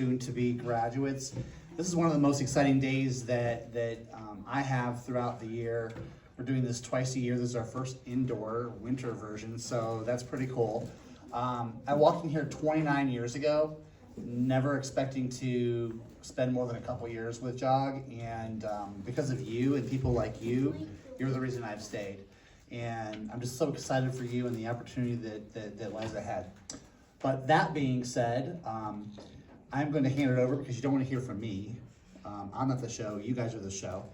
soon-to-be graduates. This is one of the most exciting days that I have throughout the year. We're doing this twice a year. This is our first indoor winter version, so that's pretty cool. I walked in here 29 years ago, never expecting to spend more than a couple years with JOG, and because of you and people like you, you're the reason I've stayed. And I'm just so excited for you and the opportunity that lies ahead. But that being said, I'm going to hand it over because you don't want to hear from me. I'm not the show, you guys are the show.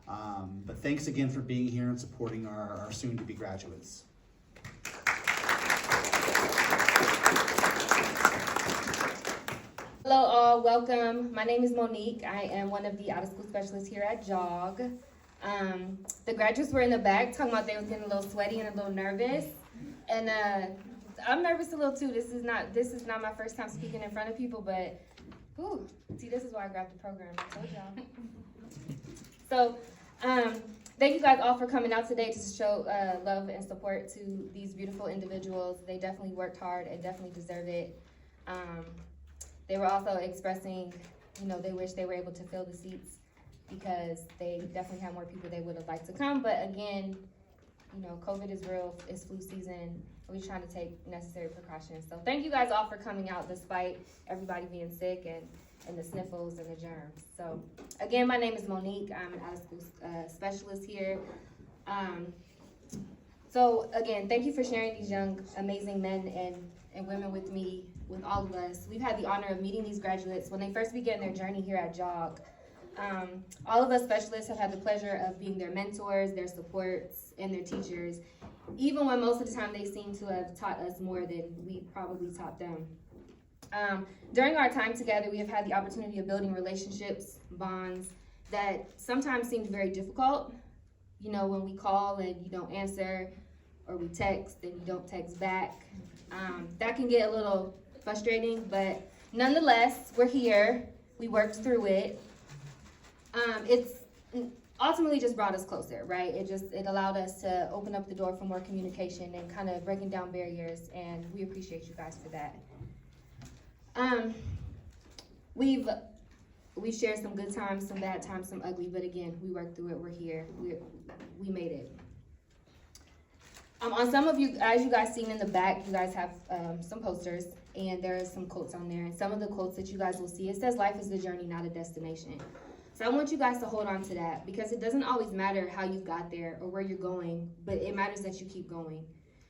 But thanks again for being here and supporting our soon-to-be graduates. Hello all, welcome. My name is Monique. I am one of the out-of-school specialists here at JOG. The graduates were in the back talking about they was getting a little sweaty and a little nervous. And I'm nervous a little too. This is not my first time speaking in front of people, but see, this is why I grabbed the program. I told y'all. So, thank you guys all for coming out today to show love and support to these beautiful individuals. They definitely worked hard and definitely deserve it. They were also expressing, they wish they were able to fill the seats because they definitely have more people they would have liked to come. But again, COVID is real, it's flu season. We're trying to take necessary precautions. So thank you guys all for coming out despite everybody being sick and the sniffles and the germs. So again, my name is Monique. I'm an out-of-school specialist here. So again, thank you for sharing these young, amazing men and women with me, with all of us. We've had the honor of meeting these graduates when they first began their journey here at JOG. All of us specialists have had the pleasure of being their mentors, their supports, and their teachers, even when most of the time they seem to have taught us more than we probably taught them. During our time together, we have had the opportunity of building relationships, bonds, that sometimes seemed very difficult. When we call and you don't answer, or we text and you don't text back. That can get a little frustrating, but nonetheless, we're here. We worked through it. It's ultimately just brought us closer, right? It allowed us to open up the door for more communication and kind of breaking down barriers, and we appreciate you guys for that. We've shared some good times, some bad times, some ugly, but again, we worked through it. We're here. We made it. On some of you, as you guys seen in the back, you guys have some posters, and there are some quotes on there. And some of the quotes that you guys will see, it says, "Life is the journey, not a destination." So I want you guys to hold on to that, because it doesn't always matter how you got there or where you're going, but it matters that you keep going.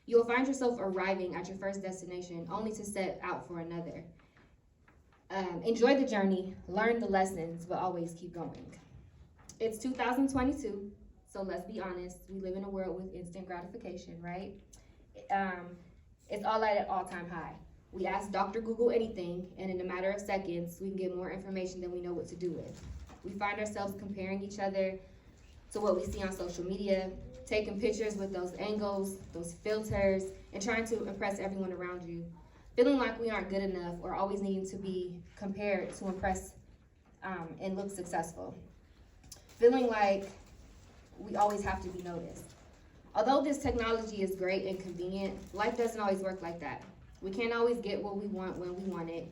You'll find yourself arriving at your first destination only to set out for another. Enjoy the journey, learn the lessons, but always keep going. It's 2022, so let's be honest. We live in a world with instant gratification, right? It's all at an all-time high. We ask Dr. Google anything, and in a matter of seconds, we can get more information than we know what to do with. We find ourselves comparing each other to what we see on social media, taking pictures with those angles, those filters, and trying to impress everyone around you. Feeling like we aren't good enough or always needing to be compared to impress and look successful. Feeling like we always have to be noticed. Although this technology is great and convenient, life doesn't always work like that. We can't always get what we want when we want it.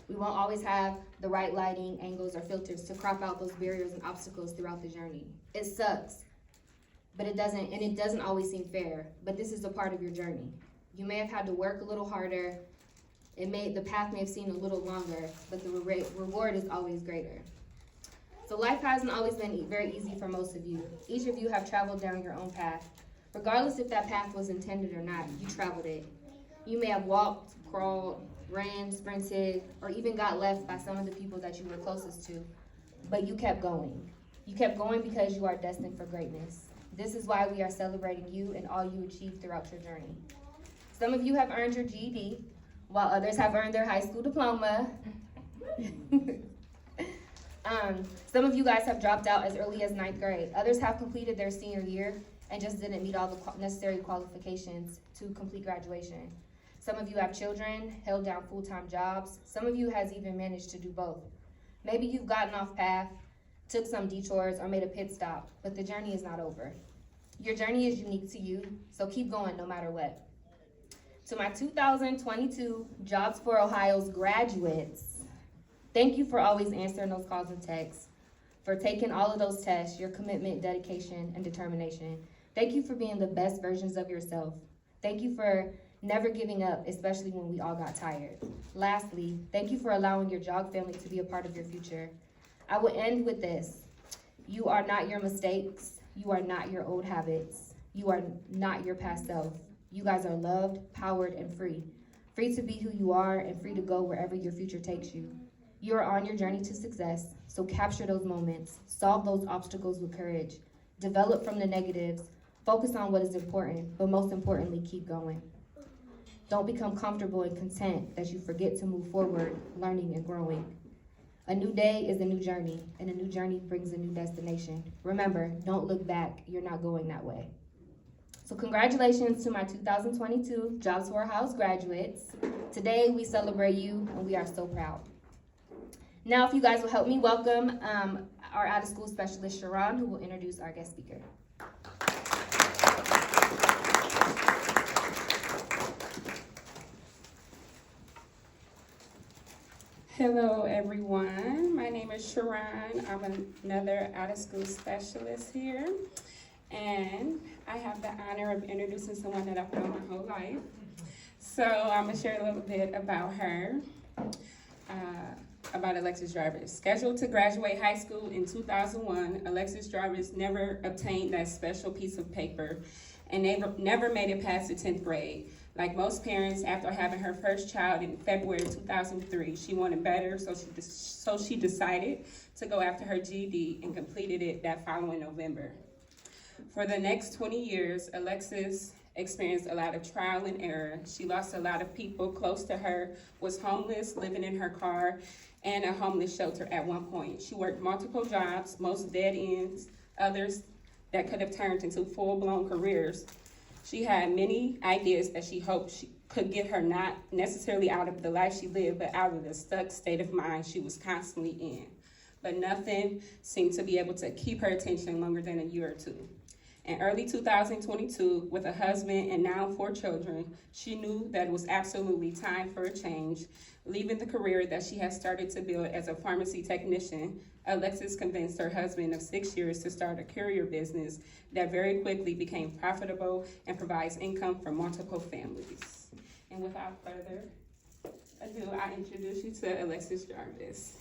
We won't always have the right lighting, angles, or filters to crop out those barriers and obstacles throughout the journey. It sucks, but it doesn't always seem fair, but this is a part of your journey. You may have had to work a little harder. The path may have seemed a little longer, but the reward is always greater. So life hasn't always been very easy for most of you. Each of you have traveled down your own path. Regardless if that path was intended or not, you traveled it. You may have walked, crawled, ran, sprinted, or even got left by some of the people that you were closest to, but you kept going. You kept going because you are destined for greatness. This is why we are celebrating you and all you achieved throughout your journey. Some of you have earned your GED, while others have earned their high school diploma. Some of you guys have dropped out as early as 9th grade. Others have completed their senior year and just didn't meet all the necessary qualifications to complete graduation. Some of you have children, held down full-time jobs. Some of you has even managed to do both. Maybe you've gotten off path, took some detours, or made a pit stop, but the journey is not over. Your journey is unique to you, so keep going no matter what. To my 2022 Jobs for Ohio's graduates, Thank you for always answering those calls and texts, for taking all of those tests, your commitment, dedication, and determination. Thank you for being the best versions of yourself. Thank you for never giving up, especially when we all got tired. Lastly, thank you for allowing your JOG family to be a part of your future. I will end with this. You are not your mistakes. You are not your old habits. You are not your past self. You guys are loved, powered, and free. Free to be who you are and free to go wherever your future takes you. You are on your journey to success, so capture those moments, solve those obstacles with courage, develop from the negatives, focus on what is important, but most importantly, keep going. Don't become comfortable and content that you forget to move forward, learning and growing. A new day is a new journey, and a new journey brings a new destination. Remember, don't look back, you're not going that way. So congratulations to my 2022 Jobs for a House graduates. Today we celebrate you, and we are so proud. Now, if you guys will help me welcome our out-of-school specialist, Charron, who will introduce our guest speaker. Hello, everyone. My name is Charron. I'm another out-of-school specialist here, and I have the honor of introducing someone that I've known my whole life. So I'm gonna share a little bit about her. About Alexis Jarvis. Scheduled to graduate high school in 2001, Alexis Jarvis never obtained that special piece of paper and never made it past the 10th grade. Like most parents, after having her first child in February 2003, she wanted better, so she decided to go after her GED and completed it that following November. For the next 20 years, Alexis experienced a lot of trial and error. She lost a lot of people close to her, was homeless, living in her car, and a homeless shelter at one point. She worked multiple jobs, most dead ends, others that could have turned into full-blown careers. She had many ideas that she hoped she could get her not necessarily out of the life she lived, but out of the stuck state of mind she was constantly in. But nothing seemed to be able to keep her attention longer than a year or two. In early 2022, with a husband and now 4 children, she knew that it was absolutely time for a change. Leaving the career that she had started to build as a pharmacy technician, Alexis convinced her husband of 6 years to start a courier business that very quickly became profitable and provides income for multiple families. And without further ado, I introduce you to Alexis Jarvis.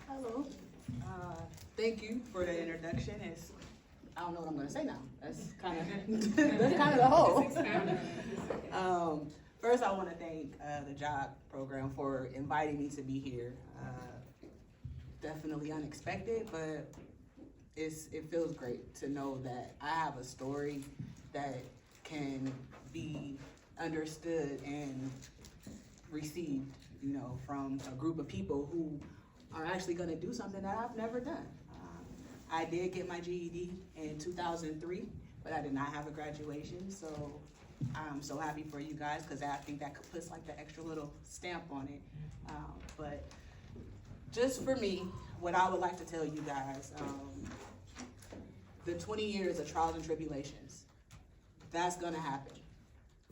Hello. Thank you for the introduction. I don't know what I'm going to say now. That's kind of the whole. First, I want to thank the JOG program for inviting me to be here. Definitely unexpected, but it feels great to know that I have a story that can be understood and received, from a group of people who are actually going to do something that I've never done. I did get my GED in 2003, but I did not have a graduation, so I'm so happy for you guys because I think that puts like the extra little stamp on it. But just for me, what I would like to tell you guys, the 20 years of trials and tribulations, that's gonna happen,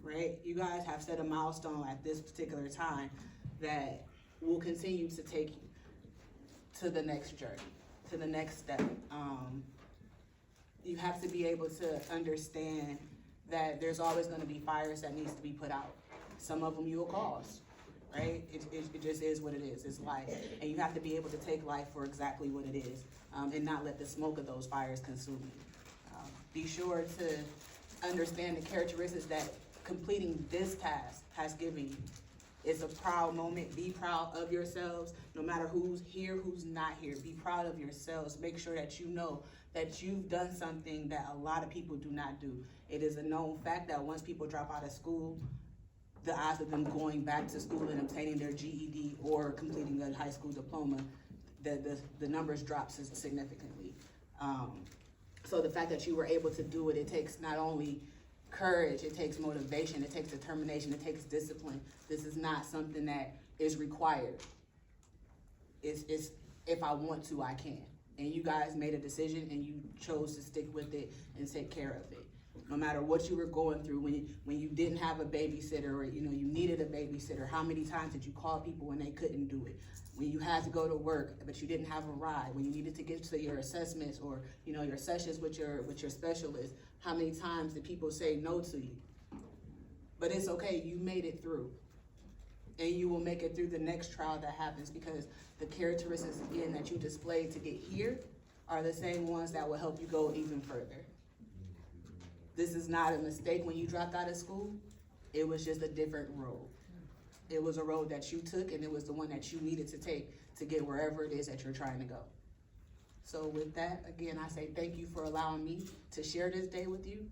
right? You guys have set a milestone at this particular time that will continue to take you to the next journey, to the next step. You have to be able to understand that there's always going to be fires that needs to be put out. Some of them you'll cause, right? It just is what it is. It's life. And you have to be able to take life for exactly what it is, and not let the smoke of those fires consume you. Be sure to understand the characteristics that completing this task has given you. It's a proud moment. Be proud of yourselves, no matter who's here, who's not here. Be proud of yourselves. Make sure that you know that you've done something that a lot of people do not do. It is a known fact that once people drop out of school, the odds of them going back to school and obtaining their GED or completing a high school diploma, the numbers drop significantly. So the fact that you were able to do it, it takes not only courage, it takes motivation, it takes determination, it takes discipline. This is not something that is required. It's if I want to, I can. And you guys made a decision and you chose to stick with it and take care of it. No matter what you were going through, when you didn't have a babysitter, or you needed a babysitter, how many times did you call people when they couldn't do it? When you had to go to work, but you didn't have a ride, when you needed to get to your assessments or your sessions with your specialist, how many times did people say no to you? But it's okay, you made it through. And you will make it through the next trial that happens, because the characteristics, again, that you displayed to get here are the same ones that will help you go even further. This is not a mistake when you dropped out of school. It was just a different road. It was a road that you took, and it was the one that you needed to take to get wherever it is that you're trying to go. So with that, again, I say thank you for allowing me to share this day with you.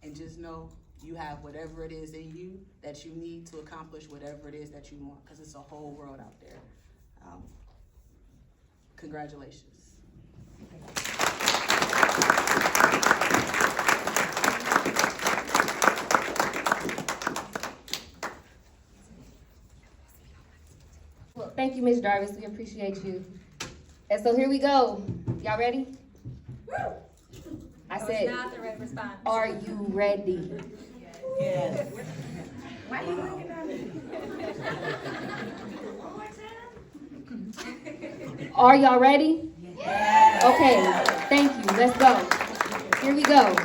And just know you have whatever it is in you that you need to accomplish whatever it is that you want, because it's a whole world out there. Congratulations. Well, thank you, Ms. Jarvis. We appreciate you. And so here we go. Y'all ready? I said, Not the right response. are you ready? Yes. Why are you looking at me? Are y'all ready? Yes. Okay, thank you. Let's go. Here we go.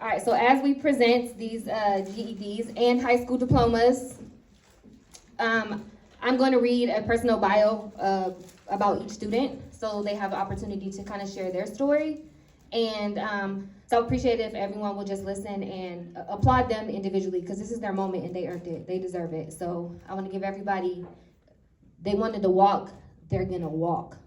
All right, so as we present these GEDs and high school diplomas, I'm going to read a personal bio about each student, so they have the opportunity to kind of share their story. And so I appreciate it if everyone will just listen and applaud them individually, because this is their moment and they earned it. They deserve it. So I want to give everybody, they wanted to walk, they're going to walk.